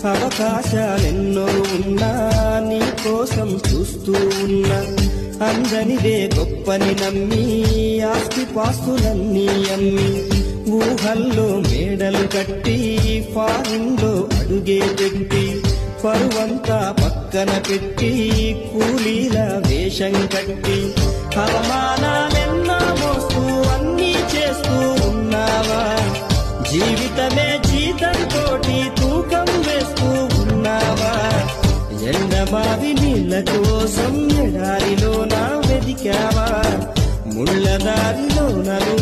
అవకాశాలెన్నో ఉన్నా నీ కోసం చూస్తూ ఉన్నా అందనిదే గొప్పని నమ్మి ఆస్తిపాస్తులన్నీ అమ్మి ఊహల్లో మేడలు కట్టి ఫారిన్లో అడుగే పెట్టి పరువంతా పక్కన పెట్టి కూలీల వేషం కట్టి అవమానాలెన్నో మోస్తూ అన్నీ చేస్తూ ఉన్నావా జీవితమే జీతంతోటి తూకం వేస్తూ ఉన్నావా ఎండమావి నీళ్ళ కోసం ఎడారిలో నా వెదికావా ముళ్ళ దారిలో నలు